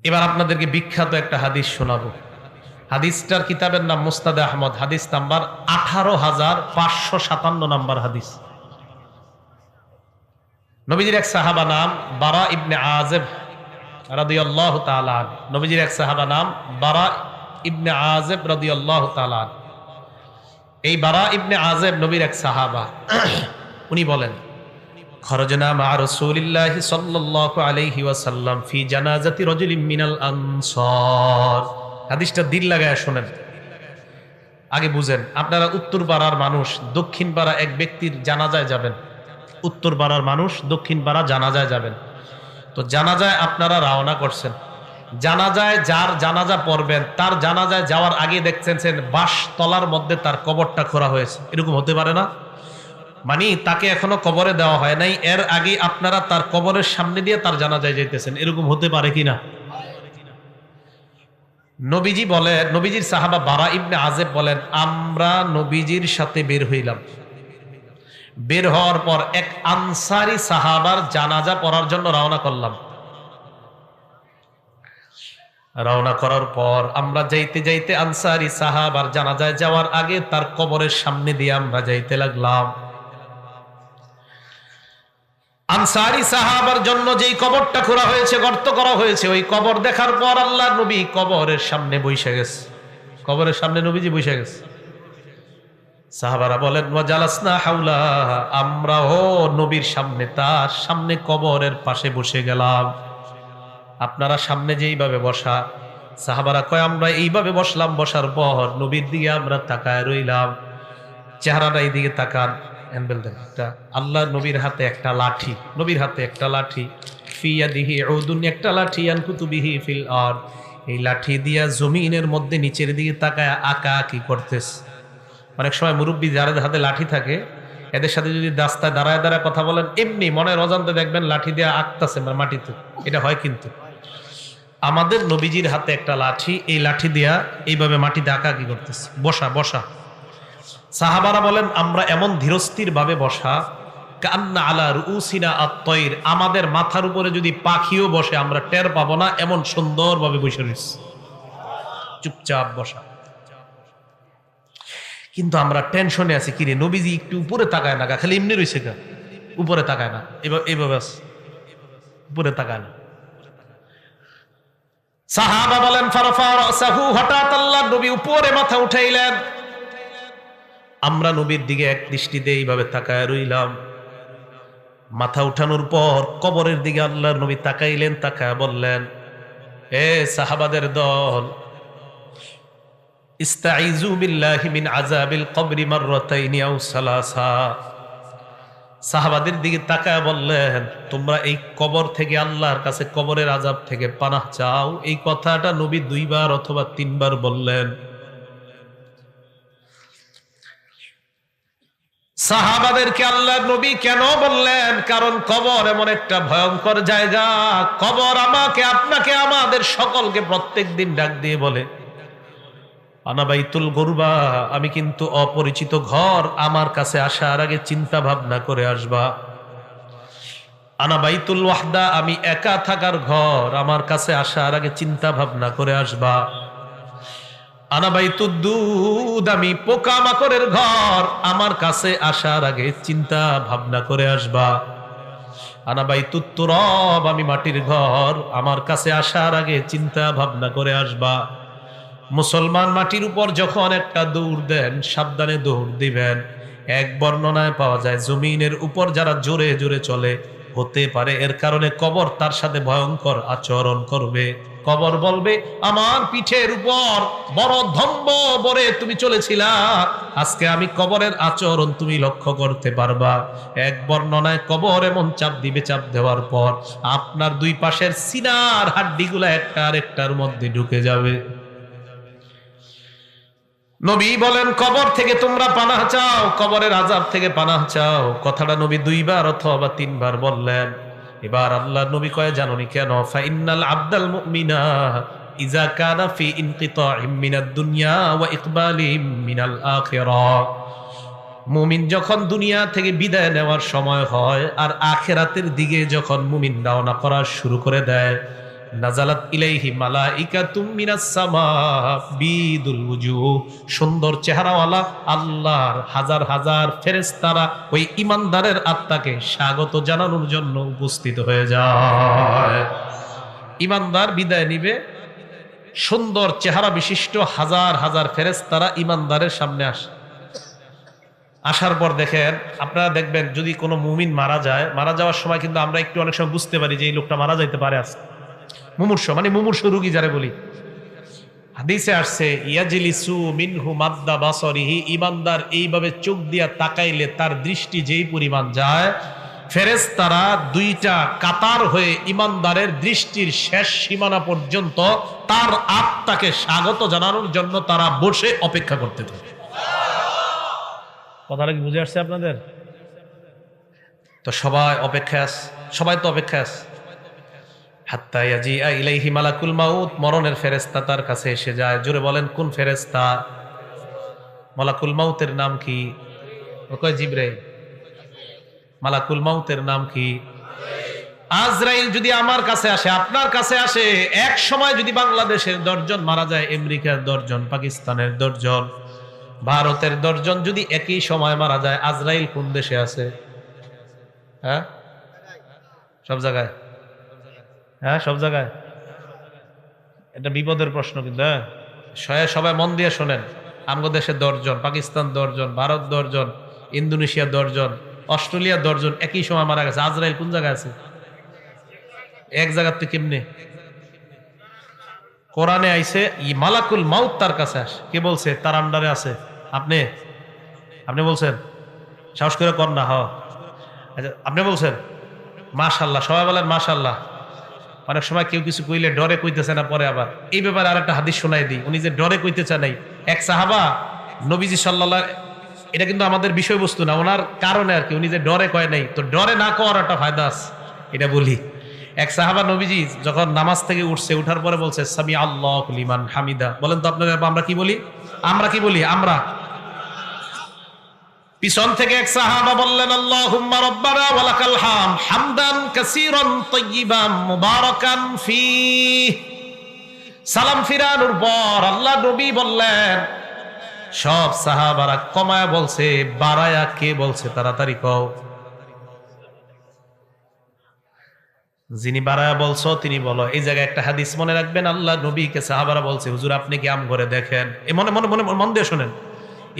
এবার আপনাদেরকে বিখ্যাত একটা হাদিস শোনাবো। হাদিসটার কিতাবের নাম মুসনাদ আহমদ, হাদিস নাম্বার 18,557 নাম্বার হাদিস। নবীজির এক সাহাবা নাম বারা ইবনে আযিব রাদিয়াল্লাহু তাআলা। নবীজির এক সাহাবা নাম বারা ইবনে আযিব রাদিয়াল্লাহু তাআলা। এই বারা ইবনে আযিব নবীর এক সাহাবা। উনি বলেন, খরজনা মা রাসূলিল্লাহি সাল্লাল্লাহু আলাইহি ওয়াসাল্লাম ফি জানাজাতি রাজুলিন মিনাল আনসার। হাদিসটা দিল লাগায় শুনেন, আগে বুঝেন। আপনারা উত্তর পাড়ার মানুষ দক্ষিণ পাড়া এক ব্যক্তির জানাজায় যাবেন। উত্তর পাড়ার মানুষ দক্ষিণ পাড়া জানাজায় যাবেন। তো জানাজায় আপনারা রওনা করছেন। জানাজায় যার জানাজা পড়বেন তার জানাজায় যাওয়ার আগে দেখছেন বাঁশ তলার মধ্যে তার কবরটা খোঁড়া হয়েছে। এরকম হতে পারে না? মানে তাকে এখনো কবরে দেওয়া হয় নাই, এর আগে আপনারা তার কবরের সামনে দিয়ে তার জানাজায় যাইতেছেন। এরকম হতে পারে কিনা? নবীজি বলেন, নবীজির সাহাবা বারা ইবনে আযিব বলেন, আমরা নবীজির সাথে বের হইলাম। বের হওয়ার পর এক আনসারী সাহাবার জানাজা পড়ার জন্য রওনা করলাম। রওনা করার পর আমরা যাইতে যাইতে আনসারী সাহাবার জানাজায় যাওয়ার আগে তার কবরের সামনে দিয়ে আমরা যাইতে লাগলাম। আনসারী সাহাবার জন্য যেই কবরটা খোঁড়া হয়েছে, গর্ত করা হয়েছে, ওই কবর দেখার পর আল্লাহর নবী কবরের সামনে বসে গেছে। কবরের সামনে নবীজি বসে গেছে। সাহাবারা বলেন, ওয়া জালাসনা হাওলা, আমরাও নবীর সামনে, তার সামনে কবরের পাশে বসে গেলাম। আপনারা সামনে যেইভাবে বসা, সাহাবারা কয় আমরা এইভাবে বসলাম। বসার পর নবীর দিকে আমরা তাকায় রইলাম। চেহারাটা এই দিকে তাকান। আল্লাহ নবীর হাতে একটা লাঠি, নবীর হাতে একটা লাঠি, ফিয়াদিহি উদুন, একটা লাঠি, আনকুতুবিহি ফিল আরদ, এই লাঠি দিয়া জমিনের মধ্যে নিচের দিকে তাকায় আঁকা আঁকি করতেছে। অনেক সময় মুরব্বী যাদের হাতে লাঠি থাকে, এদের সাথে যদি রাস্তায় দাঁড়ায় দাঁড়ায় কথা বলেন, এমনি মনের অজান্তে দেখবেন লাঠি দিয়ে আঁকতেছে মাটিতে। এটা হয় কিন্তু আমাদের নবীজির হাতে একটা লাঠি, এই লাঠি দিয়া এইভাবে মাটিতে আঁকা আঁকি করতেছে। বসা বসা। সাহাবারা বলেন, আমরা এমন ধীরস্থির ভাবে বসা, কান্না আলা রুউসিনা আত-তায়র, আমাদের মাথার উপরে যদি পাখিও বসে আমরা টের পাবো না, এমন সুন্দর ভাবে বসে রয়েছে, চুপচাপ বসা। কিন্তু আমরা টেনশনে আছি, কিরে নবীজি একটু উপরে তাকায় না, খালি এমনি রয়েছে, উপরে তাকায় না, এইভাবে উপরে তাকায় না। সাহাবা বলেন, ফারাফা রাসাহু, হঠাৎ আল্লাহর নবী উপরে মাথা উঠাইলেন। আমরা নবীর দিকে এক দৃষ্টিতে এইভাবে তাকায় রইলাম। মাথা উঠানোর পর কবরের দিকে আল্লাহর নবী তাকাইলেন। তাকায় বললেন, এ সাহাবাদের দল, ইস্তাইযু বিল্লাহি মিন আযাবিল কবরি মাররাতাইনি আও সালাসা। সাহাবাদের দিকে তাকায় বললেন, তোমরা এই কবর থেকে, আল্লাহর কাছে কবরের আযাব থেকে পানাহ চাও। এই কথাটা নবী 2 বার অথবা 3 বার বললেন। সাহাবাদেরকে আল্লাহর নবী কেন বললেন? কারণ কবর এমন একটা ভয়ঙ্কর জায়গা। কবর আমাকে, আপনাকে, আমাদের সকলকে প্রত্যেকদিন ডাক দিয়ে বলে, আনা বাইতুল গুরবা, আমি কিন্তু অপরিচিত ঘর, আমার কাছে আসার আগে চিন্তা ভাবনা করে আসবা। আনা বাইতুল ওয়াহদা, আমি একা থাকার ঘর, আমার কাছে আসার আগে চিন্তা ভাবনা করে আসবা। আনা বাইতুদ দুদ, আমি পোকামাকড়ের ঘর, আমার কাছে আসার আগে চিন্তা ভাবনা করে আসবা। আনা বাইতুত তুরাব, আমি মাটির ঘর, আমার কাছে আসার আগে চিন্তা ভাবনা করে আসবা। মুসলমান মাটির উপর যখন একটা দৌড় দেন, সাবধানে দৌড় দিবেন। এক বর্ণনায় পাওয়া যায়, জমিনের উপর যারা জোরে জোরে চলে, হতে পারে এর কারণে কবর তার সাথে ভয়ঙ্কর আচরণ করবে। কবর বলবে, আমার পিঠের উপর বড় ধম্ব বরে তুমি চলেছিলা, আজকে আমি কবরের আচরণ তুমি লক্ষ্য করতে পারবা। এক বর্ণনায় কবর এমন চাপ দিবে, চাপ দেওয়ার পর আপনার 2 পাশের সিনার হাড্ডিগুলা একটা আরেকটার মধ্যে ঢুকে যাবে। নবী বলেন, কবর থেকে তোমরা পানাহ চাও, কবরের আযাব থেকে পানাহ চাও। কথাটা নবী 2 বার অথবা 3 বার বললেন। এবার আল্লাহ নবী কয়, জানোনি কেন? ফা ইন্নাল আবদাল মুমিনা ইযা কানা ফি ইনকিতাইম মিনাদ দুনিয়া ওয়া ইকবালিম মিনাল আখিরাহ। মুমিন যখন দুনিয়া থেকে বিদায় নেওয়ার সময় হয় আর আখিরাতের দিকে যখন মুমিন রওনা করা শুরু করে দেয়, নাজালাত ইলাইহি মালাইকাতুম মিনাস সামা বিদুল ওয়ুজুহ, সুন্দর চেহারাওয়ালা আল্লাহর হাজার হাজার ফেরেশতারা ওই ঈমানদারের আত্মাকে স্বাগত জানানোর জন্য উপস্থিত হয়ে যায়। ঈমানদার বিদায় নিবে, সুন্দর চেহারা বিশিষ্ট হাজার হাজার ফেরেশতারা ঈমানদারের সামনে আসে। আসার পর দেখেন, আপনারা দেখবেন যদি কোনো মুমিন মারা যায়, মারা যাওয়ার সময় কিন্তু আমরা একটু অনেক সময় বুঝতে পারি যে এই লোকটা মারা যাইতে পারে। আজ মুমূর্ষ মানে মুমূর্ষ রোগী যারে বলি, হাদিসে আসছে ইয়াজলিসু মিনহু মাদ্দা বাসরিহি, ঈমানদার এইভাবে চোখ দিয়া তাকাইলে তার দৃষ্টি যেই পরিমাণ যায়, ফেরেশতারা দুইটা কাতার হয়ে ঈমানদারের দৃষ্টির শেষ সীমানা পর্যন্ত তার আত্মাকে স্বাগত জানানোর জন্য তারা বসে অপেক্ষা করতে থাকে। কথাটা কি বুঝে আসছে আপনাদের? তো সবাই অপেক্ষায় আছে, সবাই তো অপেক্ষায় আছে। হাত্তা ইয়াজিআ ইলাইহি মালাকুল মাউত, মরণের ফেরেশতা তার কাছে এসে যায়। জোরে বলেন কোন ফেরেশতা? মালাকুল মাউতের নাম কি? ও কয় জিবরাইল। মালাকুল মাউতের নাম কি? আজরাইল। যদি আমার কাছে আসে, আপনার কাছে আসে, এক সময় যদি বাংলাদেশের 10 জন মারা যায়, আমেরিকার 10 জন, পাকিস্তানের 10 জন, ভারতের 10 জন যদি একই সময় মারা যায়, আজরাইল কোন দেশে আছে? হ্যাঁ, সব জায়গায়। হ্যাঁ, সব জায়গায়। এটা বিপদের প্রশ্ন কিন্তু। হ্যাঁ, সবাই মন দিয়ে শোনেন। আমগো দেশে 10 জন, পাকিস্তান 10 জন, ভারত 10 জন, ইন্দোনেশিয়া 10 জন, অস্ট্রেলিয়া 10 জন একই সময় মারা গেছে। আজরাইল কোন জায়গায় আছে? এক জায়গার তো কেমনে? কোরআনে আইছে মালাকুল মাউত তার কাছে আসে। কে বলছে তার আন্ডারে আছে? আপনি বলছেন? সাহস করে কর না। আচ্ছা, আপনি বলছেন? মাশাআল্লাহ, সবাই বলেন মাশাআল্লাহ। অনেক সময় কেউ কিছু কইলে ডরে কইতেছে না, পরে আবার এই ব্যাপারে আরেকটা হাদিস শোনাই দিই। উনি যে ডরে কইতেছে নাই, এক সাহাবা নবীজি সাল্লাল্লাহু, এটা কিন্তু আমাদের বিষয়বস্তু না, ওনার কারণে আর কি, উনি যে ডরে কয় নাই, তো ডরে না কওয়ার একটা ফায়দা আছে, এটা বলি। এক সাহাবা নবীজি যখন নামাজ থেকে উঠছে, উঠার পরে বলছে সামি আল্লাহু লিমান হামিদা। বলেন তো আপনারা আমরা কি বলি? আমরা পিছন থেকে এক সাহাবা বললেন আল্লাহুম্মা রাব্বানা ওয়া লাকাল হামদ হামদান কাসীরান তাইয়িবান মুবারাকান ফীহ। সালাম ফিরানোর পর আল্লাহ নবী বললেন, সব সাহাবারা কমায়া বলছে, বাড়ায়া কে বলছে? তাড়াতাড়ি কও। যিনি বাড়ায়া বলছো তিনি বলো। এই জায়গায় একটা হাদিস মনে রাখবেন, আল্লাহ নবীকে সাহাবারা বলছে হুজুর আপনি কি আম করে দেখেন। এ মন দিয়ে শোনেন।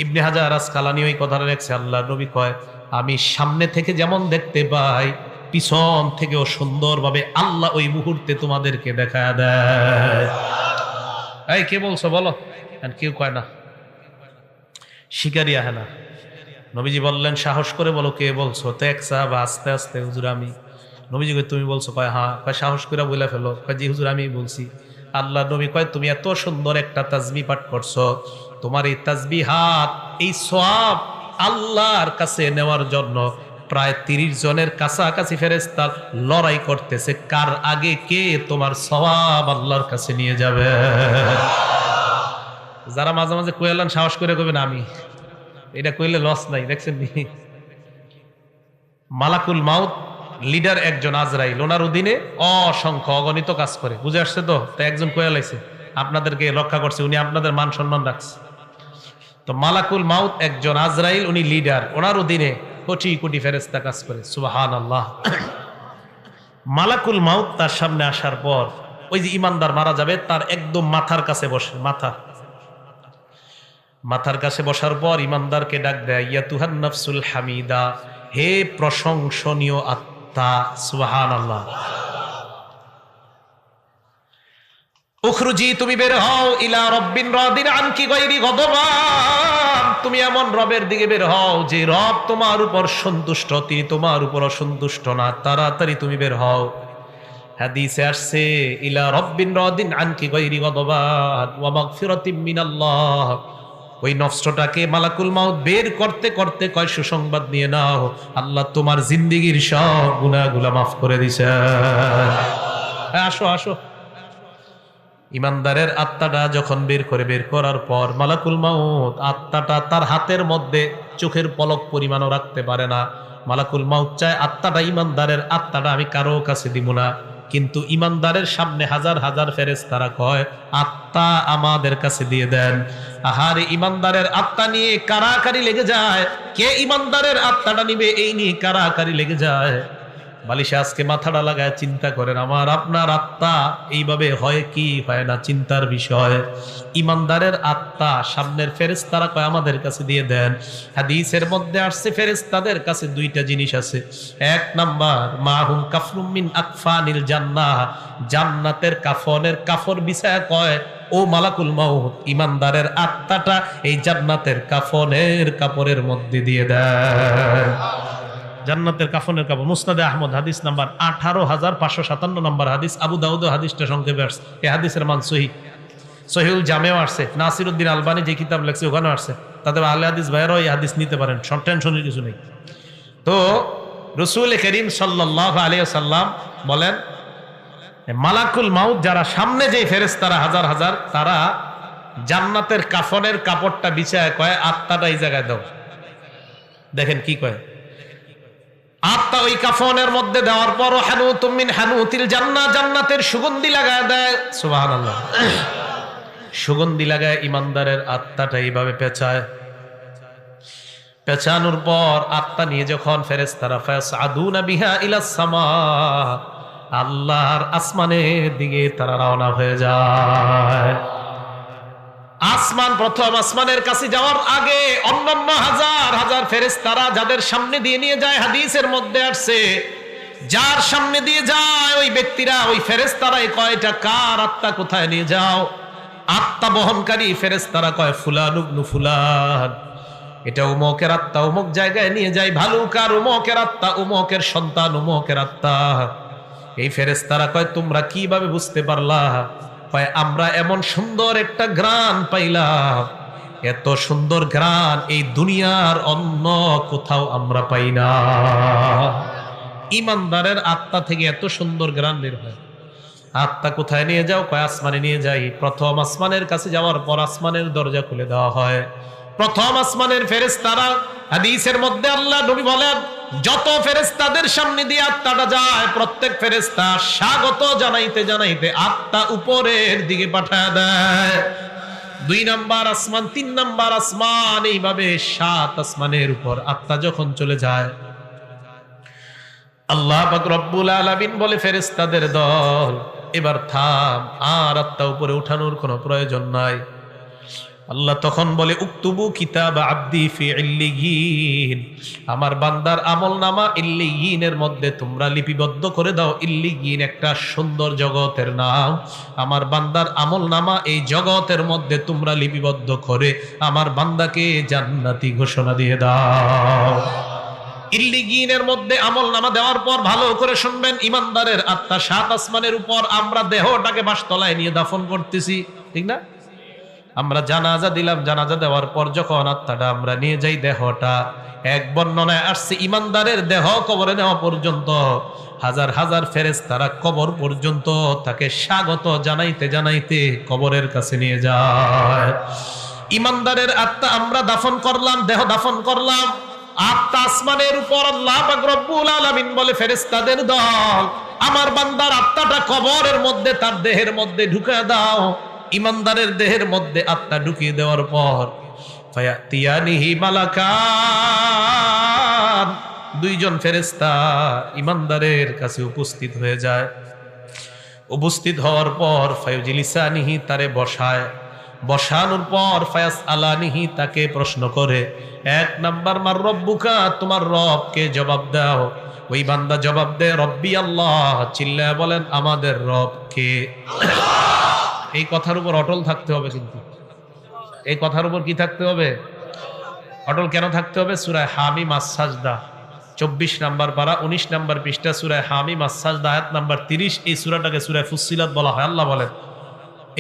ইবনে হাজার আসকালানী ওই কথাটা লেখছে, আল্লাহ নবী কয় আমি সামনে থেকে যেমন দেখতে পাই, পিছন থেকেও সুন্দরভাবে আল্লাহ ওই মুহূর্তে তোমাদেরকে দেখা দেয়। এই কে বলছো বলো? কেউ কয় না, শিকারি আহে না। নবীজি বললেন সাহস করে বলো কে বলছো। তো এক সাহাবা আস্তে আস্তে, হুজুর আমি। নবীজি কয় তুমি বলছো? কয় হ্যাঁ। কয় সাহস করে বলে ফেলো। কয় জি হুজুর আমি বলছি। আল্লাহ নবী কয় তুমি এত সুন্দর একটা তাসবিহ পাঠ করছো, তোমার এই তাসবিহাত, এই সওয়াব আল্লাহর কাছে নেওয়ার জন্য প্রায় 30 জনের কাছাকাছি ফেরেশতা লড়াই করতেছে, কার আগে কে তোমার সওয়াব আল্লাহর কাছে নিয়ে যাবে। যারা মাঝে মাঝে কইলেন সাহস করে কইবেন আমি, এটা কইলে লস নাই। দেখছেন নি, মালাকুল মাউত লিডার একজন আজরাইল, ওনার অধীনে অসংখ্য অগণিত কাজ করে। বুঝে আসছে তো? তাই একজন কইয়া লাইছে, আপনাদেরকে রক্ষা করছে, উনি আপনাদের মান সম্মান রাখছে। তো মালাকুল মাউত একজন আজরাইল, উনি লিডার, ওনার অধীনে কোটি কোটি ফেরেশতা কাজ করে। সুবহানাল্লাহ। মালাকুল মাউত তার সামনে আসার পর ওই যে ইমানদার মারা যাবে, তার একদম মাথার কাছে বসে। মাথার কাছে বসার পর ইমানদারকে ডাক দেয়, ইয়াতুহান নাফসুল হামিদা, হে প্রশংসনীয় আত্মা। সুবহানাল্লাহ। উখরুজি, তুমি বের হও, ইলা রব্বিন রাদিন আনকি গায়রি গদবান, তুমি এমন রবের দিকে বের হও যে রব তোমার উপর সন্তুষ্ট, তিনি তোমার উপর অসন্তুষ্ট না। তাড়াতাড়ি তুমি বের হও। হাদিসে আসছে ইলা রব্বিন রাদিন আনকি গায়রি গদবান ওয়া মাগফিরাতিম মিনাল্লাহ। ওই নফসটাকে মালাকুল মাউত বের করতে করতে কয় সুসংবাদ নিয়ে নাও, আল্লাহ তোমার জিন্দেগীর সব গুনাহগুলো মাফ করে দিয়েছে। আসো আসো। ইমানদারের আত্মাটা যখন বের করার পর মালাকুল মাউত আত্মাটা তার হাতের মধ্যে চোখের পলক পরিমাণও রাখতে পারে না। মালাকুল মাউত চায় আত্মাটা, ইমানদারের আত্মাটা আমি কারো কাছে দিব না, কিন্তু ইমানদারের সামনে হাজার হাজার ফেরেশতারা কয় আত্মা আমাদের কাছে দিয়ে দেন। আহারে ইমানদারের আত্মা নিয়ে কারাকারি লেগে যায়, কে ইমানদারের আত্মাটা নিবে এই নিয়ে কারাকারি লেগে যায়। বালিশে আজকে মাথাটা লাগায় চিন্তা করেন, আমার আপনার আত্মা এইভাবে হয় কি হয় না, চিন্তার বিষয়। ইমানদারের আত্মা সামনের ফেরেশতারা কয় আমাদের কাছে দিয়ে দেন। হাদিসের মধ্যে আসছে ফেরেশতাদের কাছে দুইটা জিনিস আছে। এক নাম্বার মাহুম কাফরুম মিন আকফানিল জান্নাহ, জান্নাতের কাফনের কাফর বিছায়া কয় ও মালাকুল মাউত, ইমানদারের আত্মাটা এই জান্নাতের কাফনের কাপড়ের মধ্যে দিয়ে দেন। জান্নাতের কাফনের কাপড়, মুসনাদে আহমদ হাদিস নাম্বার 18,557 নম্বর হাদিস, আবু দাউদ হাদিসটা সংক্ষেপে আসছে। এই হাদিসের মান সহিহ, সহিহুল জামেও আসছে, নাসিরউদ্দিন আলবানী যে কিতাব লেখছে ওখানে আসছে। তাতে আহলে হাদিস ভাইরাও এই হাদিস নিতে পারেন, টেনশনের কিছু নেই। তো রাসূল করিম সাল্লাল্লাহু আলাইহি ওয়াসাল্লাম বলেন মালাকুল মাউত যারা সামনে যে ফেরেশতারা হাজার হাজার, তারা জান্নাতের কাফনের কাপড়টা বিছায় কয় আত্মাটা এই জায়গায় দাও। দেখেন কি কয়, আত্মা ওই কাফনের মধ্যে দেওয়ার পর হানুতুম মিন হানুতিল জান্নাহ, জান্নাতের সুগন্ধি লাগায় দেয়। সুবহানাল্লাহ, সুগন্ধি লাগায় ইমানদারের আত্মাটা এইভাবে পেঁচায়। পেঁচানোর পর আত্মা নিয়ে যখন ফেরেশতারা ফায়াসআদুনা বিহা ইলাস সামা, আল্লাহর আসমানের দিকে তারা রওনা হয়ে যায়। আসমান, প্রথম আসমানের কাছে যাওয়ার আগে অন্যান্য হাজার হাজার ফেরেশতারা যাদের সামনে দিয়ে নিয়ে যায়, হাদিসের মধ্যে আসছে যার সামনে দিয়ে যায় ওই ব্যক্তিরা, ওই ফেরেশতারাই কয়টা কার আত্মা কোথায় নিয়ে যাও। আত্মা বহনকারী ফেরেশতারা কয় ফুলান ইবনু ফুলান, এটা উমকের আত্মা উমক জায়গায় নিয়ে যায়। ভালুকার উমকের আত্মা, উমকের সন্তান উমকের আত্মা। এই ফেরেশতারা কয় তোমরা কিভাবে বুঝতে পারলা? কয় আমরা এমন সুন্দর একটা ঘ্রাণ পাইলাম, এত সুন্দর ঘ্রাণ এই দুনিয়ার অন্য কোথাও আমরা পাই না। ইমানদারের আত্মা থেকে এত সুন্দর ঘ্রাণ বের হয়। আত্মা কোথায় নিয়ে যাও? কয় আসমানে নিয়ে যাই। প্রথম আসমানের কাছে যাওয়ার পর আসমানের দরজা খুলে দেওয়া হয়। প্রথম আসমানের ফেরেশতারা, হাদিসের মধ্যে আল্লাহ নবী বলেন যত ফেরেশতাদের সামনে দিয়ে আত্মাটা যায়, প্রত্যেক ফেরেশতা স্বাগত জানাইতে জানাইতে আত্মা উপরের দিকে পাঠায় দেয়। 2 নাম্বার আসমান, 3 নাম্বার আসমান, এইভাবে 7 আসমানের উপর আত্মা যখন চলে যায়, আল্লাহ পাক রব্বুল আলামিন বলে ফেরেশতাদের দল এবার থাম, আর আত্মা উপরে উঠানোর কোনো প্রয়োজন নাই। আল্লাহ তখন বলে উকতুবু কিতাব আব্দি ফি ইল্লিয়িন, আমার বান্দার আমলনামা ইল্লিয়িনের মধ্যে তোমরা লিপিবদ্ধ করে দাও। ইল্লিয়িন একটা সুন্দর জগতের নাম। আমার বান্দার আমলনামা এই জগতের মধ্যে তোমরা লিপিবদ্ধ করে আমার বান্দাকে জান্নাতি ঘোষণা দিয়ে দাও। ইল্লিয়িনের মধ্যে আমলনামা দেওয়ার পর ভালো করে শুনবেন, ইমানদারের আত্মা 7 আসমানের উপর, আমরা দেহটাকে বাসতলায় নিয়ে দাফন করতেছি, ঠিক না? আমরা জানাজা দিলাম, জানাজা দেওয়ার পর যখন আত্মাটা আমরা নিয়ে যাই, দেহটা, এক বর্ণনায় আসছে ইমানদারের দেহ কবরে নেওয়া পর্যন্ত হাজার হাজার ফেরেশতারা কবর পর্যন্ত তাকে স্বাগত জানাইতে জানাইতে কবরের কাছে নিয়ে যায়। ইমানদারের আত্মা আমরা দাফন করলাম, দেহ দাফন করলাম, আত্মা আসমানের উপর। আল্লাহ পাক রব্বুল আলামিন বলে ফেরেশতাদের দল আমার বান্দার আত্মাটা কবরের মধ্যে তার দেহের মধ্যে ঢুকিয়ে দাও। ইমানদারের দেহের মধ্যে আত্মা ঢুকিয়ে দেওয়ার পর ফায়াতিয়ানিহি মালাকান, 2 জন ফেরেশতা ইমানদারের কাছে উপস্থিত হয়ে যায়। উপস্থিত হওয়ার পর ফায়ুজিলিসানিহি, তারে বসায়। বসানোর পর ফায়াস আলানিহি, তাকে প্রশ্ন করে। 1 নাম্বার মার রব্বুকা, তোমার রবকে জবাব দাও। ওই বান্দা জবাব দেয় রব্বি আল্লাহ, চিল্লায় বলেন আমাদের রব কে? এই কথার উপর অটল থাকতে হবে, কিন্তু এই কথার উপর কি থাকতে হবে? অটল কেন থাকতে হবে? সূরা হামিম আস-সাজদা 24 নাম্বার পারা 19 নাম্বার পৃষ্ঠা, সূরা হামিম আস-সাজদা আয়াত নাম্বার 30। এই সূরাটাকে সূরা ফুসসিলাত বলা হয়। আল্লাহ বলেন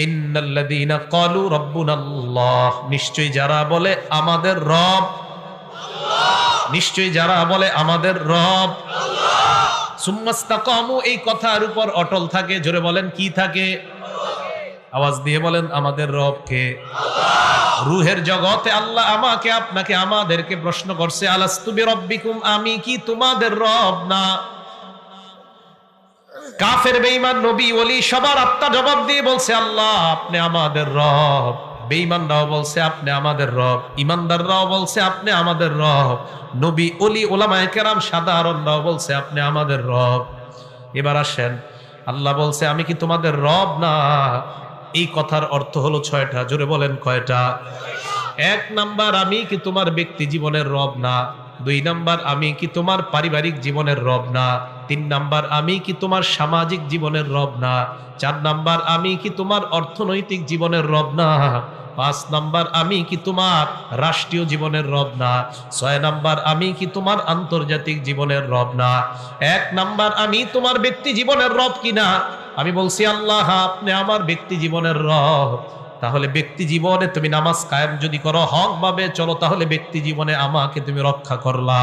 ইন্নাল্লাযীনা ক্বালু রাব্বুনাল্লাহ, নিশ্চয়ই যারা বলে আমাদের রব আল্লাহ, নিশ্চয়ই যারা বলে আমাদের রব আল্লাহ, সুম্মাস্তাকামু, এই কথার উপর অটল থাকে। জোরে বলেন কি থাকে? আওয়াজ দিয়ে বলেন আমাদের রব কে? আল্লাহ। রূহের জগতে আল্লাহ আমাকে আপনাকে আমাদেরকে প্রশ্ন করছে আলাস্তু বিরাব্বিকুম, আমি কি তোমাদের রব না? কাফের বেঈমান নবী ওলি সবার আত্মা জবাব দিয়ে বলছে আল্লাহ আপনি আমাদের রব। বেঈমানরাও বলছে আপনি আমাদের রব, ইমানদাররাও বলছে আপনি আমাদের রব, নবী ওলি ওলামায়ে কেরাম সাধারণরাও বলছে আপনি আমাদের রব। এবার আসেন, আল্লাহ বলছে আমি কি তোমাদের রব না? এই কথার অর্থ হলো 6টা। জোরে বলেন কয়টা? 1 নাম্বার, আমি কি তোমার ব্যক্তি জীবনের রব না? 2 নাম্বার, আমি কি তোমার পারিবারিক জীবনের রব না? 3 নাম্বার, আমি কি তোমার সামাজিক জীবনের রব না? 4 নাম্বার, আমি কি তোমার অর্থনৈতিক জীবনের রব না? 5 নাম্বার, আমি কি তোমার রাষ্ট্রীয় জীবনের রব না? 6 নাম্বার, আমি কি তোমার আন্তর্জাতিক জীবনের রব না? 1 নাম্বার, আমি তোমার ব্যক্তি জীবনের রব কিনা? আমি বলছি আল্লাহ আপনি আমার ব্যক্তি জীবনের রব। তাহলে ব্যক্তি জীবনে তুমি নামাজ কায়েম যদি করো, হক ভাবে চলো, তাহলে ব্যক্তি জীবনে আমাকে তুমি রক্ষা করলা।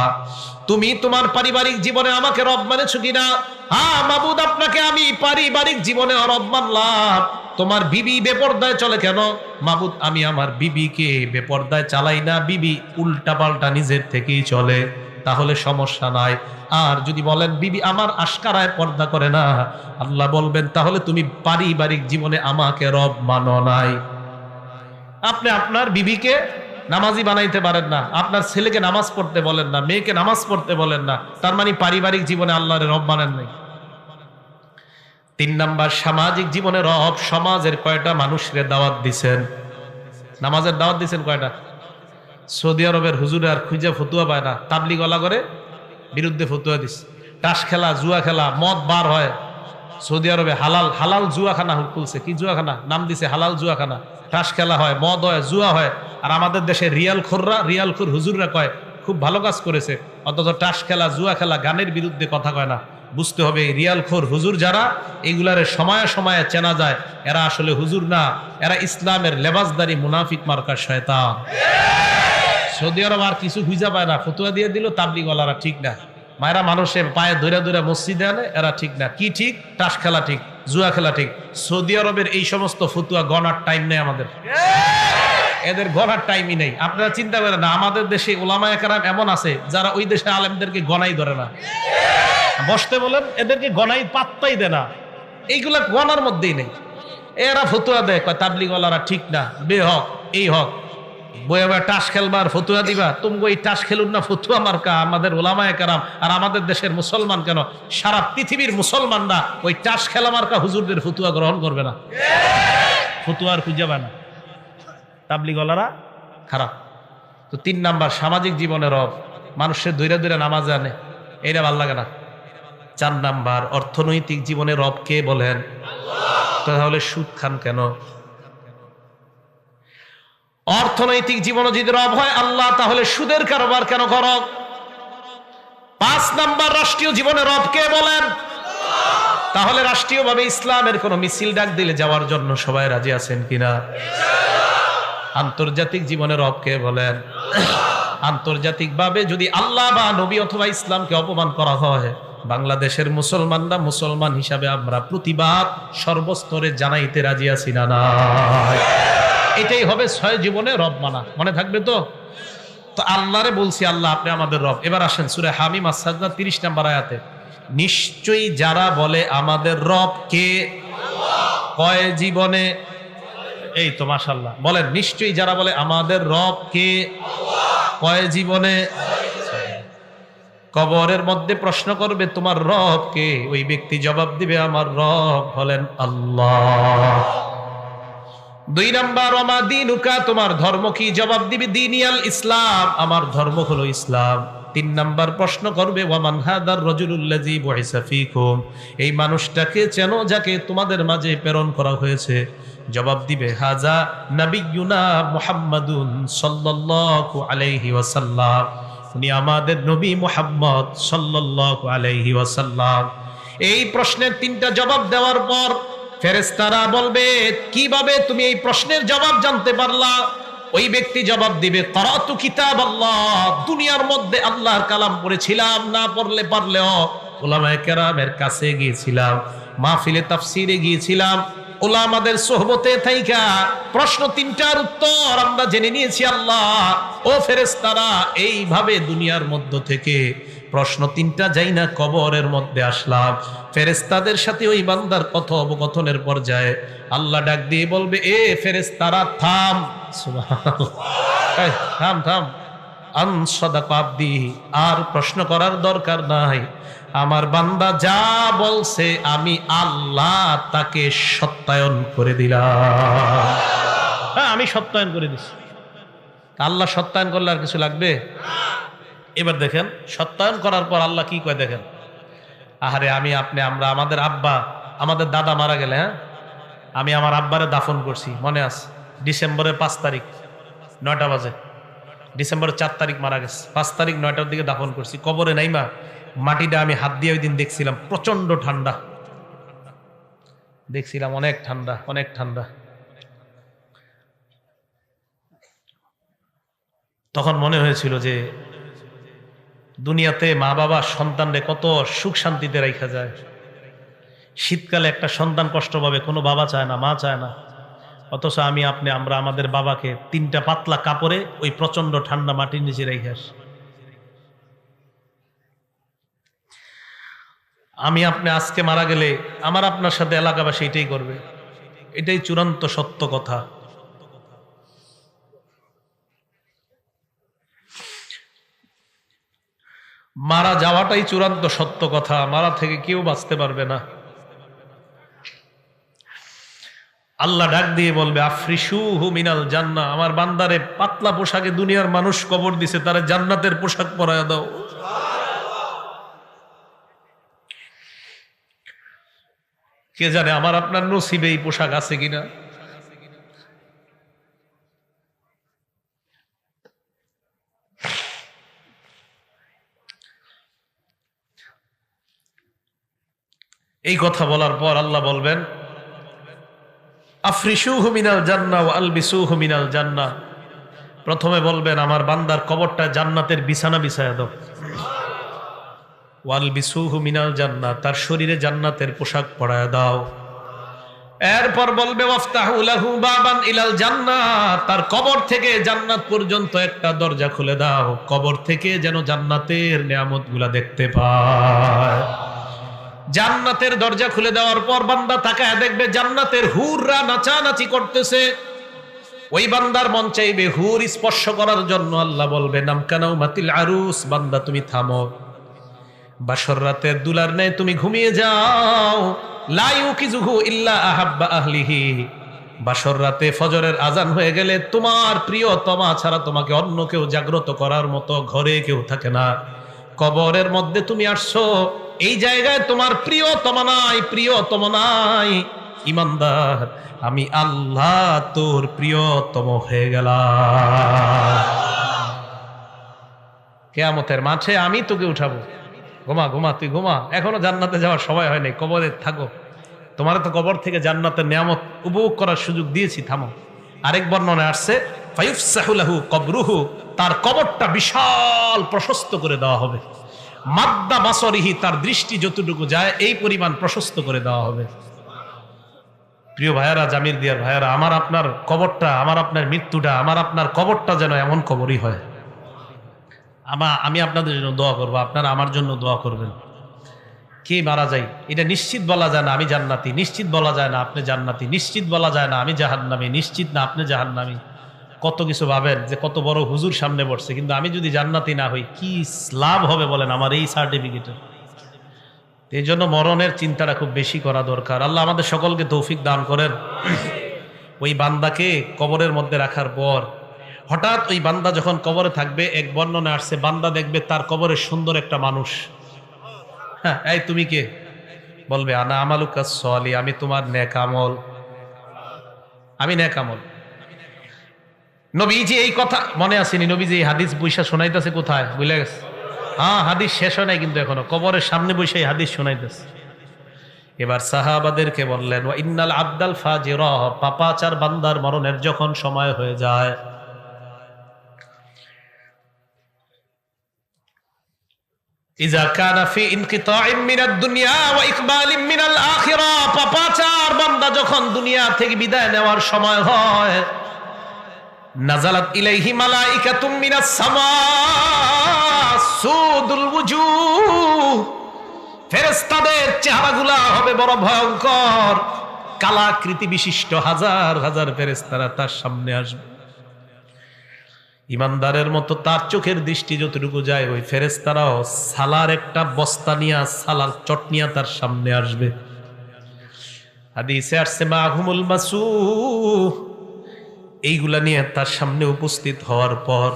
তুমি তোমার পারিবারিক জীবনে আমাকে রব মানেছো কিনা? হ্যাঁ মাবুদ, আপনাকে আমি পারিবারিক জীবনে রব মানলাম। তোমার বিবি বেপরদায় চলে কেন? মাবুদ, আমি আমার বিবিকে বেপরদায় চালাই না, বিবি উল্টা পাল্টা নিজের থেকেই চলে, তাহলে সমস্যা নাই। আর যদি বলেন বিবি আমার আশকারায় পর্দা করে না, আল্লাহ বলবেন তাহলে তুমি পারিবারিক জীবনে আমাকে রব মানো নাই। আপনি আপনার বিবিকে নামাজি বানাইতে পারেন না, আপনার ছেলেকে নামাজ পড়তে বলেন না, মেয়েকে নামাজ পড়তে বলেন না, তার মানে পারিবারিক জীবনে আল্লাহর রব মানেন নাই। 3 নাম্বার, সামাজিক জীবনে রব। সমাজের কয়টা মানুষকে দাওয়াত দিছেন? নামাজের দাওয়াত দিছেন কয়টা? সৌদি আরবের হুজুরে আর খুঁজে ফতুয়া পায় না, তাবলিগ ওয়ালা করে বিরুদ্ধে ফতুয়া দিস। তাস খেলা, জুয়া খেলা, মদ বার হয় সৌদি আরবে। হালাল জুয়াখানা খুলছে। কি জুয়াখানা? নাম দিছে হালাল জুয়াখানা। তাস খেলা হয়, মদ হয়, জুয়া হয়। আর আমাদের দেশে রিয়ালখোর হুজুররা কয় খুব ভালো কাজ করেছে, অথচ তাস খেলা, জুয়া খেলা, গানের বিরুদ্ধে কথা কয় না। বুঝতে হবে এই রিয়ালখোর হুজুর যারা, এগুলারে সময়ে সময়ে চেনা যায় এরা আসলে হুজুর না, এরা ইসলামের লেবাসদারি মুনাফিক মার্কা শয়তান। সৌদি আরব আর কিছু খুঁজা পায় না, ফতুয়া দিয়ে দিল তাবলিগওয়ালারা ঠিক না। মায়েরা মানুষের পায়ে ধরে ধরে মসজিদে আনে, এরা ঠিক না। কি ঠিক? তাস খেলা ঠিক, জুয়া খেলা ঠিক। সৌদি আরবের এই সমস্ত ফতুয়া গণার টাইম নেই আমাদের, এদের গণার টাইমই নেই। আপনারা চিন্তা করেন না, আমাদের দেশে ওলামায়ে কেরাম এমন আছে যারা ওই দেশে আলেমদেরকে গণাই ধরে না, বসতে বলেন এদেরকে গণাই পাত্তাই দেয় না, এইগুলা গণার মধ্যেই নেই। এরা ফতুয়া দেয়, কয় তাবলিগওয়ালারা ঠিক না, বেহক, এই হক। বইয়া টাস খেলবার ফতুয়া দিবা, তুমি ওই টাস খেলুন না ফতুয়া মার্কা আমাদের ওলামায়ে কেরাম। আর আমাদের দেশের মুসলমান কেন, সারা পৃথিবীর মুসলমানরা ওই টাস খেলা মার্কা হুজুরদের ফতুয়া গ্রহণ করবে না, ফতুয়া আর খুঁজে পায় না। তাবলিগওয়ালারা খারাপ। তো 3 নাম্বার, সামাজিক জীবনের রব। মানুষের দৈরা দৈরা নামাজ আনে, এইটা ভাল লাগে না। 4 নাম্বার, অর্থনৈতিক জীবনের রব কে বলেন? তাহলে সুদ খান কেন? অর্থনৈতিক জীবনে যদি রব হয় আল্লাহ, তাহলে সুদের কারবার কেন করো? 5 নাম্বার, রাষ্ট্রীয় জীবনে রব কে বলেন? তাহলে রাষ্ট্রীয়ভাবে ইসলামের কোন মিছিল ডাক দিলে যাওয়ার জন্য সবাই রাজি আছেন কিনা? আন্তর্জাতিক জীবনে রব কে বলেন? আন্তর্জাতিক ভাবে যদি আল্লাহ বা নবী অথবা ইসলামকে অপমান করা হয়, বাংলাদেশের মুসলমানরা মুসলমান হিসাবে আমরা প্রতিবাদ সর্বস্তরে জানাইতে রাজি আছি না? না, এটাই হবে 6 জীবনে রব মানা। মনে থাকবে তো? তো আল্লাহরে বলছি আল্লাহ আপনি আমাদের রব। এবার আসেন সূরা হামিম আস-সাজদা 30 নম্বর আয়াতে, নিশ্চয়ই যারা বলে আমাদের রব কে, কয় জীবনে? এই তো মাশাআল্লাহ, বলেন নিশ্চয়ই যারা বলে আমাদের রব কে, কয় জীবনে? কবরের মধ্যে প্রশ্ন করবে তোমার রব কে, ওই ব্যক্তি জবাব দিবে আমার রব হলেন আল্লাহ। 2 নাম্বার, ওমা দীনুকা, তোমার ধর্ম কি? জবাব দিবে দীনিয়াল ইসলাম, আমার ধর্ম হলো ইসলাম। 3 নাম্বার প্রশ্ন করবে ওয়ামান হাদার রাজুলুল্লাযী বুইসা ফীকুম, এই মানুষটাকে চেনো যাকে তোমাদের মাঝে প্রেরণ করা হয়েছে? জবাব দিবে হাজা নাবিয়ুনা মুহাম্মাদুন সাল্লাল্লাহু আলাইহি ওয়াসাল্লাম, উনি আমাদের নবী মুহাম্মদ সাল্লাল্লাহু আলাইহি ওয়াসাল্লাম। এই প্রশ্নের 3টা জবাব দেওয়ার পর ফেরেশতারা বলবে কিভাবে তুমি এই প্রশ্নের জবাব জানতে পারলা? ওই ব্যক্তি জবাব দিবে ক্বরাতু কিতাবাল্লাহ, দুনিয়ার মধ্যে আল্লাহর কালাম পড়েছিলাম, না পড়লে পারলেও উলামায়ে কেরামের কাছে গিয়েছিলাম, মাহফিলে তাফসীরে গিয়েছিলাম, উলামাদের সোহবতে থাইকা প্রশ্ন 3টার উত্তর আমরা জেনে নিয়েছি আল্লাহ। ও ফেরেশতারা, এইভাবে দুনিয়ার মধ্য থেকে প্রশ্ন তিনটা যাই না কবরের মধ্যে আসলাম, ফেরেশতাদের সাথে ওই বান্দার কথোপকথনের পর্যায়ে আল্লাহ ডাক দিয়ে বলবে, এ ফেরেশতারা থাম, সুবহানাল্লাহ, এই থাম থাম, আন সাদাকা আবদি, আর প্রশ্ন করার দরকার নাই, আমার বান্দা যা বলছে আমি আল্লাহ তাকে সত্যায়ন করে দিলাম। হ্যাঁ, আমি সত্যায়ন করে দিছি। আল্লাহ সত্যায়ন করলে আর কিছু লাগবে? এবার দেখেন সত্যায়ন করার পর আল্লাহ কি কয় দেখেন, আহারে আমি আপনি আমরা আমাদের আব্বা আমাদের দাদা মারা গেলে, হ্যাঁ আমি আমার আব্বারে দাফন করছি, মনে আছে ডিসেম্বরের 5 তারিখ 9টা বাজে, ডিসেম্বরের 4 তারিখ মারা গেছে, 5 তারিখ 9টার দিকে দাফন করছি, কবরে নাইমা মাটিটা আমি হাত দিয়ে ওই দিন দেখছিলাম প্রচন্ড ঠান্ডা, দেখছিলাম অনেক ঠান্ডা অনেক ঠান্ডা। তখন মনে হয়েছিল যে দুনিয়াতে মা বাবা সন্তানরে কত সুখ শান্তিতে রাখা যায়, শীতকালে একটা সন্তান কষ্ট পাবে, কোনো বাবা চায় না, মা চায় না, অথচ আমি আপনি আমরা আমাদের বাবাকে 3টা পাতলা কাপড়ে ওই প্রচন্ড ঠান্ডা মাটির নিচে রেখে আসি। আমি আপনি আজকে মারা গেলে আমার আপনার সাথে এলাকাবাসী এটাই করবে, এটাই চূড়ান্ত সত্য কথা। মারা যাওয়াটাই চূড়ান্ত সত্য কথা, মারা থেকে কেউ বাঁচতে পারবে না। আল্লাহ ডাক দিয়ে বলবে, আফরিশুহু মিনাল জান্নাহ, আমার বান্দারে পাতলা পোশাকে দুনিয়ার মানুষ কবর দিছে, তারে জান্নাতের পোশাক পরায়া দাও। কে জানে আমার আপনার নসিবে এই পোশাক আছে কিনা। এই কথা বলার পর আল্লাহ বলবেন, আফরিশুহু মিনাল জান্নাহ ওয়া আলবিসুহু মিনাল জান্নাহ, প্রথমে বলবেন আমার বান্দার কবরটা জান্নাতের বিছানা বিছায়া দাও, ওয়া আলবিসুহু মিনাল জান্নাহ, তার শরীরে জান্নাতের পোশাক পরায়া দাও। এরপর বলবে ওয়াফতাহু লাহু বাবান ইলাল জান্নাহ, তার কবর থেকে জান্নাত পর্যন্ত একটা দরজা খুলে দাও, কবর থেকে যেন জান্নাতের নিয়ামতগুলা দেখতে পায়। জান্নাতের দরজা খুলে দেওয়ার পর বান্দা তাকায় দেখবে জান্নাতের হুররা নাচানাচি করতেছে, ওই বান্দার মন চাইবে হুর স্পর্শ করার জন্য। আল্লাহ বলবে নামকানাউ মাতিল আরুস, বান্দা তুমি থামো, বাসর রাতের দুলার নেই তুমি ঘুমিয়ে যাও। লা ইউকিজুহু ইল্লা আহাব্বা আহলিহি, বাসর রাতে ফজরের আজান হয়ে গেলে তোমার প্রিয়তমা ছাড়া তোমাকে অন্য কেউ জাগ্রত করার মতো ঘরে কেউ থাকে না। কবরের মধ্যে তুমি আসছো, এই জায়গায় তোমার প্রিয়তমা নাই, প্রিয়তম নাই, ইমানদার আমি আল্লাহ তোর প্রিয়তম হয়ে গেলাম। কিয়ামতের মাঠে আমি তোকে উঠাবো, ঘুমা ঘুমা তুই ঘুমা, এখনো জান্নাতে যাওয়ার সময় হয় নাই, কবরে থাকো, তোমার তো কবর থেকে জান্নাতের নিয়ামত উপভোগ করার সুযোগ দিয়েছি, থামো। আরেক বর্ণনায় আসছে ফায়ুফসাহু লাহু কবরুহু, তার কবরটা বিশাল প্রশস্ত করে দেওয়া হবে, মাদ্দা বাসরিহি, তার দৃষ্টি যতটুকু যায় এই পরিমাণ প্রশস্ত করে দেওয়া হবে। প্রিয় ভাইয়ারা, জামির দিয়ার ভাইয়ারা, আমার আপনার কবরটা, আমার আপনার মৃত্যুটা, আমার আপনার কবরটা যেন এমন কবরই হয়। আমি আপনাদের জন্য দোয়া করবো, আপনারা আমার জন্য দোয়া করবেন। কে মারা যায় এটা নিশ্চিত বলা যায় না আমি জান্নাতি, নিশ্চিত বলা যায় না আপনি জান্নাতি, নিশ্চিত বলা যায় না আমি জাহান্নামী, নিশ্চিত না আপনি জাহান্নামী। কত কিছু ভাবেন যে কত বড় হুজুর সামনে বসছে, কিন্তু আমি যদি জান্নাতি না হই কি লাভ হবে বলেন আমার এই সার্টিফিকেটের। এই জন্য মরণের চিন্তাটা খুব বেশি করা দরকার। আল্লাহ আমাদের সকলকে তৌফিক দান করেন। ওই বান্দাকে কবরের মধ্যে রাখার পর হঠাৎ ওই বান্দা যখন কবরে থাকবে, এক বর্ণনা আসছে বান্দা দেখবে তার কবরে সুন্দর একটা মানুষ। হ্যাঁ, এই তুমি কে? বলবে আনা আমালুকা সলি, আমি তোমার নেক আমল, আমি নেক আমল। নবীজি এই কথা মনে আসেনি, নবীজি এই হাদিস বৈশা শোনাইতেছে কোথায় বুঝলে গেছে? হ্যাঁ, হাদিস শেষ হয় নাই কিন্তু এখনো, কবরের সামনে বসে এই হাদিস শোনাইতেছে। এবার সাহাবাদেরকে বললেন ওয়া ইন্নাল আবদাল ফাজিরা, পাপাচার বান্দার মরণের যখন সময় হয়ে যায়, ইজা কানা ফি ইনকিতাইম মিনাদ দুনিয়া ওয়া ইকবালিম মিনাল আখিরা, পাপাচার বান্দা যখন দুনিয়া থেকে বিদায় নেওয়ার সময় হয়, নাজালাত ইলাইহি মালাইকাতুম মিনাস সামা, সুদুল ওয়ুজুহ, ফেরেশতাদের চেহারাগুলা হবে বড় ভয়ঙ্কর, কালাকৃতি বিশিষ্ট হাজার হাজার ফেরেশতারা তার সামনে আসবে। ইমানদারের মতো তার চোখের দৃষ্টি যতটুকু যায়, ওই ফেরেশতারাও সালার একটা বস্তা নিয়ে, সালার চট নিয়ে তার সামনে আসবে। হাদিসে আসছে মাহুমুল মাসুহ, এইগুলা নিয়ে তার সামনে উপস্থিত হওয়ার পর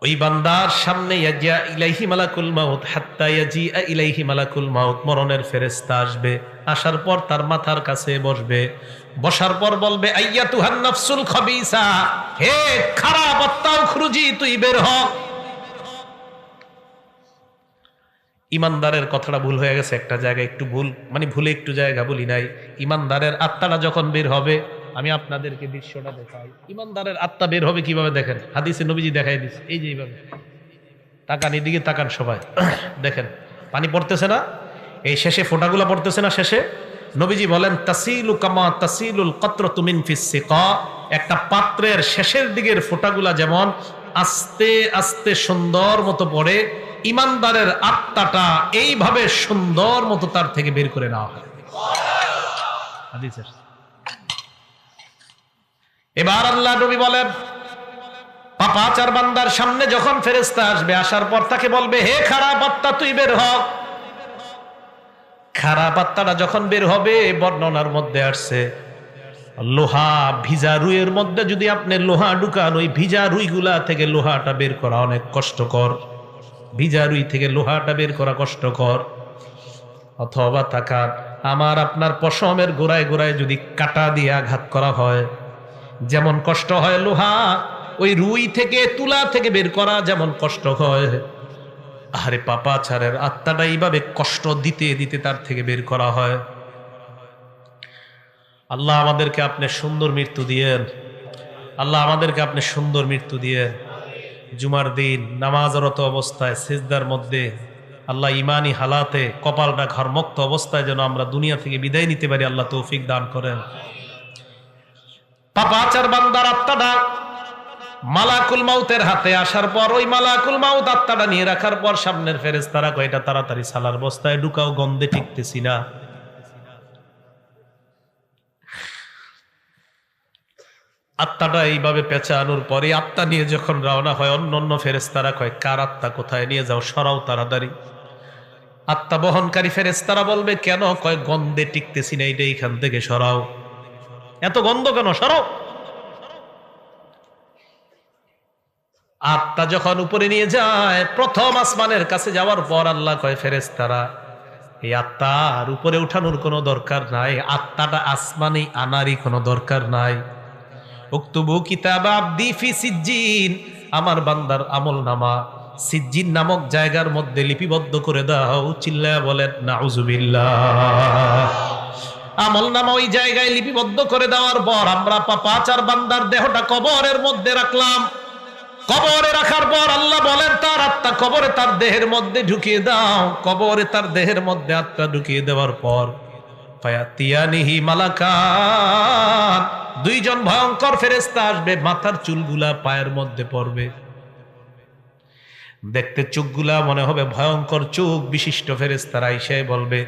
ওই বান্দার সামনে ইয়াজিয়া ইলাইহি মালাকুল মাউত, হাত্তা ইয়াজিআ ইলাইহি মালাকুল মাউত, মরণের ফেরেশতা আসবে। আসার পর তার মাথার কাছে বসবে, বসার পর বলবে আইয়াতুহান নাফসুল খাবিসা, হে খারাপ আত্মা উখরুজি, তুই বের হ। ইমানদারের কথাটা ভুল হয়ে গেছে একটা জায়গায়, একটু ভুল মানে ভুলে একটু জায়গা বলি নাই। ইমানদারের আত্মাটা যখন বের হবে, আমি আপনাদেরকে দৃশ্যটা দেখাই। ইমানদারের আত্মা বের হবে কিভাবে দেখেন, হাদিসে নবীজি দেখাই দিচ্ছে। এই যে এইভাবে তাকান, এদিকে তাকান সবাই, দেখেন পানি পড়তেছে না, এই শেষে ফোঁটাগুলা পড়তেছে না শেষে। নবীজি বলেন তাসিলু কামা তাসিলুল কাতরাতু মিন ফিস সিকা, একটা পাত্রের শেষের দিকের ফোঁটাগুলা যেমন আস্তে আস্তে সুন্দর মতো পড়ে, ইমানদারের আত্মাটা এইভাবে সুন্দর মতো তার থেকে বের করে নেওয়া হয়। হাদিসের এবার আল্লাহ নবী বলেন পাপাচার বান্দার সামনে যখন ফেরেশতা আসবে, আসার পর তাকে বলবে হে খারাপ আত্মা, তুই বের হ। খারাপ আত্মাটা যখন বের হবে, বর্ণনার মধ্যে আসছে লোহা ভিজা রুইয়ের মধ্যে যদি আপনি লোহা ঢুকান, ওই ভিজা রুইগুলা থেকে লোহাটা বের করা অনেক কষ্টকর। ভিজা রুই থেকে লোহাটা বের করা কষ্টকর। অথবা তাকান, আমার আপনার পশমের গোড়ায় গোড়ায় যদি কাঁটা দিয়ে আঘাত করা হয়, যেমন কষ্ট হয় লোহা, ওই রুই থেকে তুলা থেকে বের করা যেমন কষ্ট হয়, আরে পাপাচারের আত্মাটা এইভাবে কষ্ট দিতে দিতে তার থেকে বের করা হয়। আল্লাহ আমাদেরকে আপনি সুন্দর মৃত্যু দিয়েন, আল্লাহ আমাদেরকে আপনি সুন্দর মৃত্যু দিয়েন। জুমার দিন নামাজরত অবস্থায় সিজদার মধ্যে আল্লাহ ইমানি হালাতে কপালটা ঘরমুক্ত অবস্থায় যেন আমরা দুনিয়া থেকে বিদায় নিতে পারি, আল্লাহ তৌফিক দান করেন। পাপাচার বান্দার আত্মাটা মালাকুল মাউতের হাতে আসার পর, ওই মালাকুল মাউত আত্মাটা নিয়ে রাখার পর সামনের ফেরেশতারা কয় এটা তাড়াতাড়ি সালার বস্তায় ঢুকাও, গন্ধে টিকতেছি না। আত্মাটা এইভাবে পেঁচানোর পরে আত্মা নিয়ে যখন রওনা হয়, অন্য ফেরেশতারা কয় কার আত্মা কোথায় নিয়ে যাও, সরাও তাড়াতাড়ি। আত্মা বহনকারী ফেরেশতারা বলবে কেন, কয় গন্ধে টিকতেছি না, এইটা এইখান থেকে সরাও। এত গন্ধ কেন, সরাও। আত্মা যখন উপরে নিয়ে যায়, প্রথম আসমানের কাছে যাওয়ার পর আল্লাহ কয় ফেরেশতারা এই আত্মার উপরে উঠানোর কোনো দরকার নাই, আত্মাটা আসমানে আনারই কোনো দরকার নাই। উকতুবু কিতাবা আবদি ফি সিজ্জিন, আমার বান্দার আমল নামা সিজ্জিন নামক জায়গার মধ্যে লিপিবদ্ধ করে দাও। চিল্লায়া বলেন নাউজুবিল্লাহ। আমল নামা ওই জায়গায় লিপিবদ্ধ করে দেওয়ার পর আমরা পাপাচার বান্দার দেহটা কবরের মধ্যে রাখলাম। কবরে রাখার পর আল্লাহ বলেন তার আত্মা কবরে তার দেহের মধ্যে ঢুকিয়ে দাও। কবরে তার দেহের মধ্যে আত্মা ঢুকিয়ে দেওয়ার পর ফায়াতিয়ানিহি মালাকান, দুইজন ভয়ঙ্কর ফেরেশতা আসবে, মাথার চুলগুলা পায়ের মধ্যে পড়বে। দেখতে চোখগুলা মনে হবে ভয়ঙ্কর চোখ বিশিষ্ট ফেরেশতারা এসে বলবে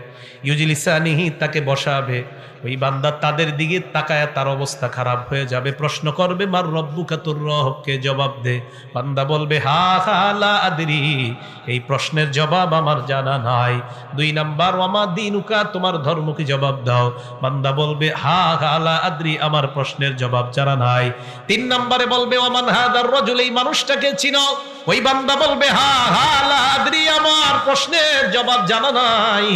ইউজিলিসানিহি, তাকে বসাবে। ওই বান্দা তাদের দিকে তাকায়, তার অবস্থা খারাপ হয়ে যাবে। প্রশ্ন করবে মার রব্বুকা, তোর রবকে জবাব দে। বান্দা বলবে হা হা লা আদরি, এই প্রশ্নের জবাব আমার জানা নাই। 2 নাম্বার ওয়ামা দিনুকা, তোমার ধর্ম কি, জবাব দাও। বান্দা বলবে হা হা লা আদরি, আমার প্রশ্নের জবাব জানা নাই। 3 নম্বরে বলবে ওয়ামান হাদার রাজুল, এই মানুষটাকে চিনো। ওই বান্দা বলবে হা হা লা আদরি, আমার প্রশ্নের জবাব জানা নাই।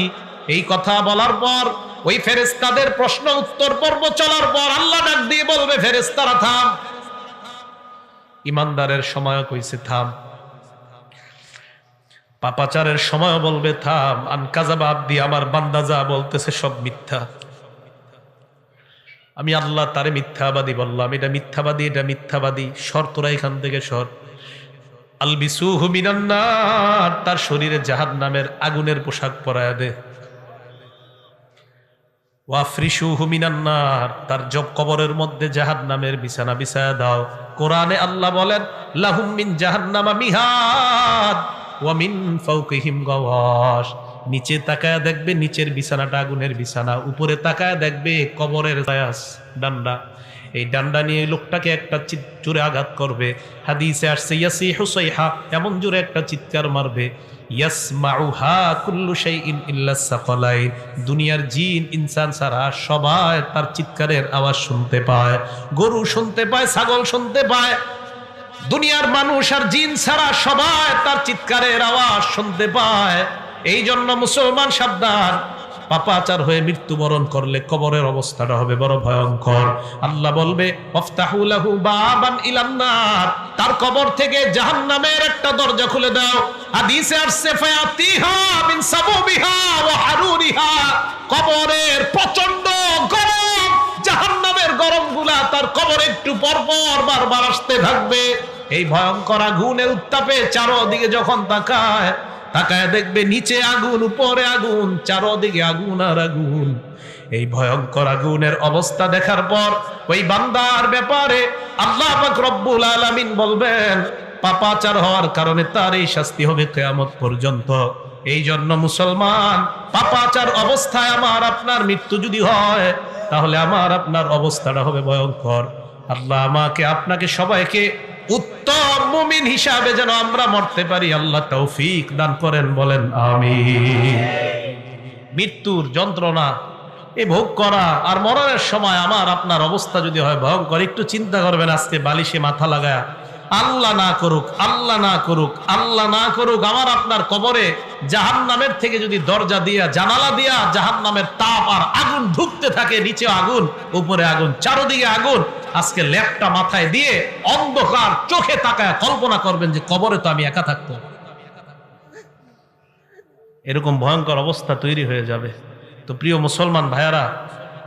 এই কথা বলার পর ওই ফেরেশতাদের প্রশ্ন উত্তর পর্ব চলার পর আল্লাহ ডাক দিয়ে বলবে ফেরেশতারা থাম। ইমানদারের সময় কইছে থাম, পাপাচারের সময় বলবে থাম। আনকাযাবা আবদি, আমার বান্দা যা বলতেছে সব মিথ্যা, আমি আল্লাহ তারে মিথ্যাবাদী বললাম, এটা মিথ্যাবাদী, এটা মিথ্যাবাদী, সর তোরা এখান থেকে সর। আলবিসুহু মিনান নার, তার শরীরে জাহান্নামের আগুনের পোশাক পরায়া দে। ওয়াফরিশুহু মিনান নার, তার জব কবরের মধ্যে জাহান্নামের বিছানা বিছায়া দাও। কোরআনে আল্লাহ বলেন লাহুম মিন জাহান্নামা মিহাদ ওয়া মিন ফাওকিহিম গাওয়াশ। নিচে তাকায়া দেখবে নিচের বিছানাটা আগুনের বিছানা, উপরে তাকায়া দেখবে কবরের দায়াস ডান্ডা। এই ডান্ডা নিয়ে লোকটাকে একটা জোরে আঘাত করবে। হাদিসে আসছে ইয়াসিহু সাইহা, এমন জোরে একটা চিৎকার মারবে, ইয়াসমাউহা কুল্লু শাইইন ইল্লা সাকালাইন, দুনিয়ার জিন ইনসান ছাড়া সবাই তার চিৎকারের আওয়াজ শুনতে পায়। গরু শুনতে পায়, ছাগল শুনতে পায়, দুনিয়ার মানুষ আর জিন ছাড়া সবাই তার চিৎকারের আওয়াজ শুনতে পায়। এই জন্য মুসলমান সাবধান, পাপাচার হয়ে মৃত্যুবরণ করলে কবরের অবস্থাটা হবে বড় ভয়ঙ্কর। আল্লাহ বলবে ওয়াফতাহু লাহু বাবান ইলান নার, তার কবর থেকে জাহান্নামের একটা দরজা খুলে দাও। হাদিসে আসছে ফায়াতিহা মিন সাবুবিহা ওয়া হারুরিহা, কবরের প্রচন্ড গরম, জাহান্নামের গরমগুলা তার কবরে একটু পর পর বারবার আসতে থাকবে। এই ভয়ঙ্কর আগুনের উত্তাপে চারদিকে যখন তাকায় দেখবে নিচে আগুন, উপরে আগুন, চারদিকে আগুন আর আগুন। এই ভয়ঙ্কর আগুনের অবস্থা দেখার পর ওই বান্দার ব্যাপারে আল্লাহ পাক রব্বুল আলামিন বলবেন পাপাচার হওয়ার কারণে তার এই শাস্তি হবে কিয়ামত পর্যন্ত। এই জন্য মুসলমান, পাপাচার অবস্থায় আমার আপনার মৃত্যু যদি হয় তাহলে আমার আপনার অবস্থাটা হবে ভয়ঙ্কর। আল্লাহ আমাকে আপনাকে সবাইকে উত্তম মুমিন হিসাবে যেন আমরা মরতে পারি আল্লাহ তৌফিক দান করেন, বলেন আমিন। মৃত্যুর যন্ত্রণা এই ভোগ করা আর মরণের সময় আমার আপনার অবস্থা যদি হয় ভয়ঙ্কর, একটু চিন্তা করবেন। আজকে বালিশে মাথা লাগায় আল্লাহ না করুক, আল্লাহ না করুক, আল্লাহ না করুক, আমার আপনার কবরে জাহান্নামের থেকে যদি দরজা দিয়া জানালা দিয়া জাহান্নামের তাপ আর আগুন ঢুকতে থাকে, নিচে আগুন, উপরে আগুন, চারদিকে আগুন, আজকে ল্যাপটা মাথায় দিয়ে অন্ধকার চোখে তাকায় কল্পনা করবেন যে কবরে তো আমি একা থাকবো। এরকম ভয়ঙ্কর অবস্থা তৈরি হয়ে যাবে। তো প্রিয় মুসলমান ভাইয়ারা,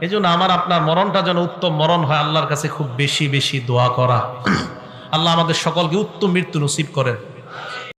এই জন্য আমার আপনার মরণটা যেন উত্তম মরণ হয়, আল্লাহর কাছে খুব বেশি বেশি দোয়া করা। আল্লাহ আমাদের সকলকে উত্তম মৃত্যু নসিব করেন।